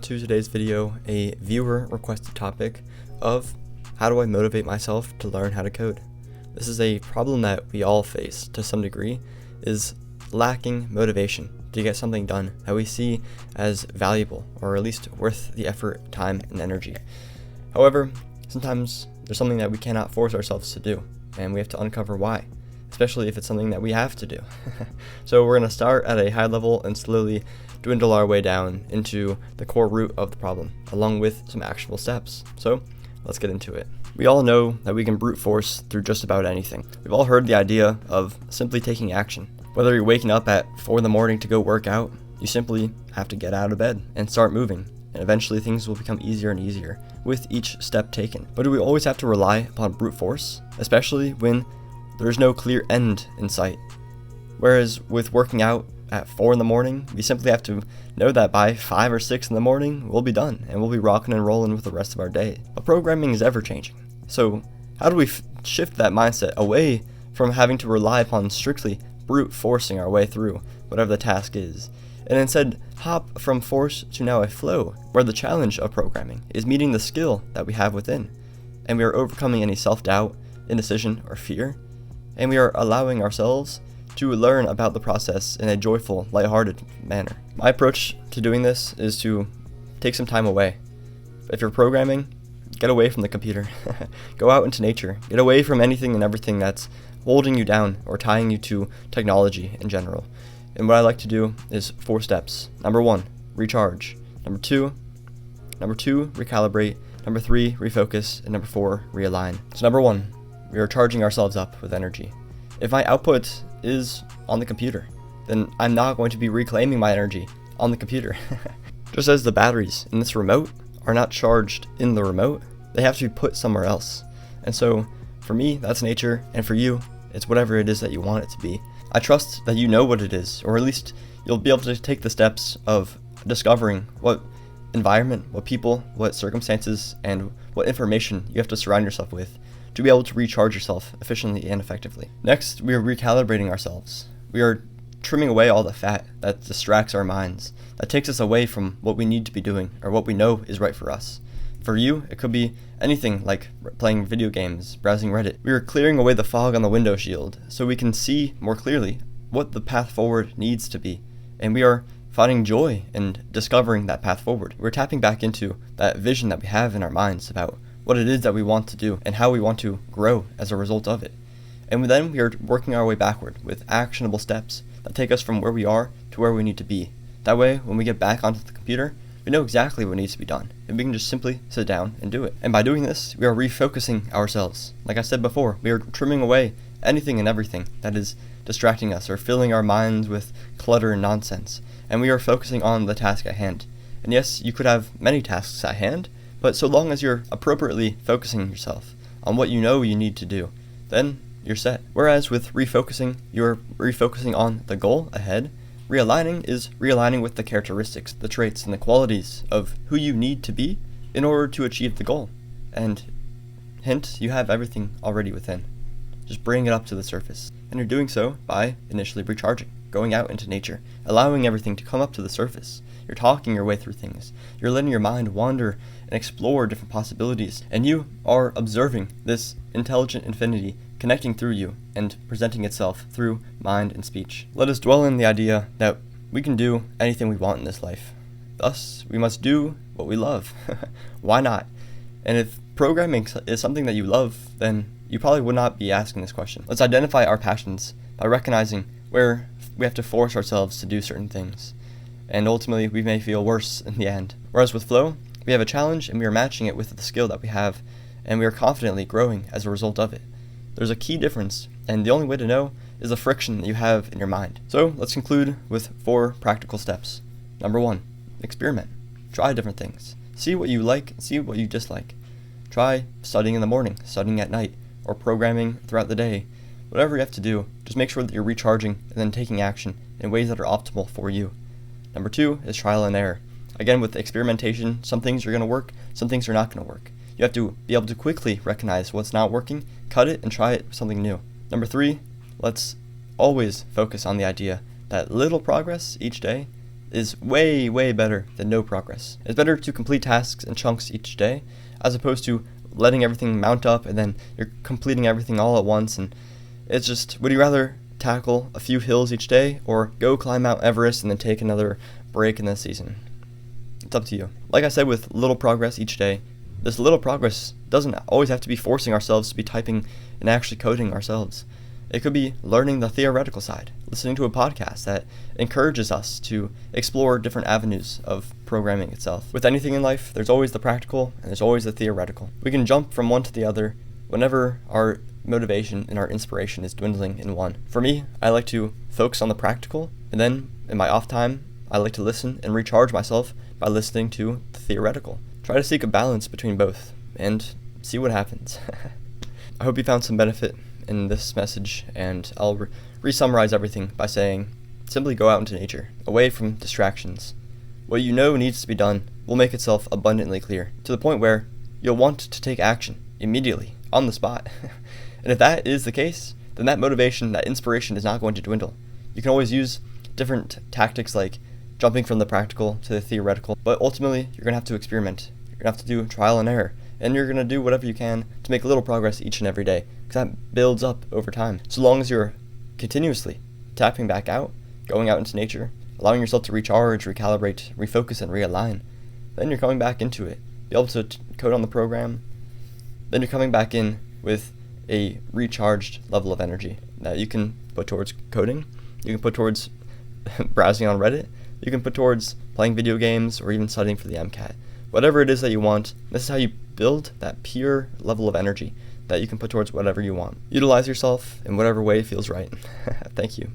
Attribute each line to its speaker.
Speaker 1: to today's video a viewer requested topic of how do I motivate myself to learn how to code. This is a problem that we all face to some degree, is lacking motivation to get something done that we see as valuable or at least worth the effort, time, and energy. However, sometimes there's something that we cannot force ourselves to do, and we have to uncover why, especially if it's something that we have to do. So we're going to start at a high level and slowly dwindle our way down into the core root of the problem, along with some actionable steps. So let's get into it. We all know that we can brute force through just about anything. We've all heard the idea of simply taking action. Whether you're waking up at 4 in the morning to go work out, you simply have to get out of bed and start moving. And eventually things will become easier and easier with each step taken. But do we always have to rely upon brute force, especially when there's no clear end in sight? Whereas with working out at 4 in the morning, we simply have to know that by 5 or 6 in the morning, we'll be done and we'll be rocking and rolling with the rest of our day. But programming is ever changing. So how do we shift that mindset away from having to rely upon strictly brute forcing our way through whatever the task is, and instead hop from force to now a flow, where the challenge of programming is meeting the skill that we have within, and we are overcoming any self-doubt, indecision, or fear, and we are allowing ourselves to learn about the process in a joyful, lighthearted manner. My approach to doing this is to take some time away. If you're programming, get away from the computer. Go out into nature. Get away from anything and everything that's holding you down or tying you to technology in general. And what I like to do is 4 steps. Number 1, recharge. Number 2, recalibrate. Number 3, refocus. And number 4, realign. So number 1, we are charging ourselves up with energy. If my output is on the computer, then I'm not going to be reclaiming my energy on the computer. Just as the batteries in this remote are not charged in the remote, they have to be put somewhere else. And so for me, that's nature, and for you, it's whatever it is that you want it to be. I trust that you know what it is, or at least you'll be able to take the steps of discovering what environment, what people, what circumstances, and what information you have to surround yourself with to be able to recharge yourself efficiently and effectively. Next, we are recalibrating ourselves. We are trimming away all the fat that distracts our minds, that takes us away from what we need to be doing or what we know is right for us. For you, it could be anything like playing video games, browsing Reddit. We are clearing away the fog on the window shield so we can see more clearly what the path forward needs to be. And we are finding joy in discovering that path forward. We're tapping back into that vision that we have in our minds about what it is that we want to do and how we want to grow as a result of it. And then we are working our way backward with actionable steps that take us from where we are to where we need to be. That way, when we get back onto the computer, we know exactly what needs to be done, and we can just simply sit down and do it. And by doing this, we are refocusing ourselves. Like I said before, we are trimming away anything and everything that is distracting us or filling our minds with clutter and nonsense, and we are focusing on the task at hand. And yes, you could have many tasks at hand, but so long as you're appropriately focusing yourself on what you know you need to do, then you're set. Whereas with refocusing, you're refocusing on the goal ahead. Realigning is realigning with the characteristics, the traits, and the qualities of who you need to be in order to achieve the goal. And hint, you have everything already within. Just bring it up to the surface. And you're doing so by initially recharging, going out into nature, allowing everything to come up to the surface. You're talking your way through things. You're letting your mind wander and explore different possibilities. And you are observing this intelligent infinity connecting through you and presenting itself through mind and speech. Let us dwell in the idea that we can do anything we want in this life. Thus, we must do what we love. Why not? And if programming is something that you love, then you probably would not be asking this question. Let's identify our passions by recognizing where we have to force ourselves to do certain things. And ultimately, we may feel worse in the end. Whereas with flow, we have a challenge and we are matching it with the skill that we have, and we are confidently growing as a result of it. There's a key difference, and the only way to know is the friction that you have in your mind. So let's conclude with 4 practical steps. Number 1, experiment. Try different things. See what you like, see what you dislike. Try studying in the morning, studying at night, or programming throughout the day. Whatever you have to do, just make sure that you're recharging and then taking action in ways that are optimal for you. Number 2 is trial and error. Again, with experimentation, some things are going to work, some things are not going to work. You have to be able to quickly recognize what's not working, cut it, and try it with something new. Number 3, let's always focus on the idea that little progress each day is way, way better than no progress. It's better to complete tasks in chunks each day, as opposed to letting everything mount up and then you're completing everything all at once. And it's just, would you rather tackle a few hills each day or go climb Mount Everest and then take another break in the season? It's up to you. Like I said, with little progress each day, this little progress doesn't always have to be forcing ourselves to be typing and actually coding ourselves. It could be learning the theoretical side, listening to a podcast that encourages us to explore different avenues of programming itself. With anything in life, there's always the practical and there's always the theoretical. We can jump from one to the other whenever our motivation and our inspiration is dwindling in one. For me, I like to focus on the practical, and then in my off time, I like to listen and recharge myself by listening to the theoretical. Try to seek a balance between both and see what happens. I hope you found some benefit in this message, and I'll re-summarize everything by saying, simply go out into nature, away from distractions. What you know needs to be done will make itself abundantly clear, to the point where you'll want to take action immediately, on the spot. And if that is the case, then that motivation, that inspiration is not going to dwindle. You can always use different tactics like jumping from the practical to the theoretical, but ultimately you're going to have to experiment. You're going to have to do trial and error, and you're going to do whatever you can to make a little progress each and every day, because that builds up over time. So long as you're continuously tapping back out, going out into nature, allowing yourself to recharge, recalibrate, refocus, and realign, then you're coming back into it. Be able to code on the program, then you're coming back in with a recharged level of energy that you can put towards coding, you can put towards browsing on Reddit, you can put towards playing video games, or even studying for the MCAT. Whatever it is that you want, this is how you build that pure level of energy that you can put towards whatever you want. Utilize yourself in whatever way feels right. Thank you.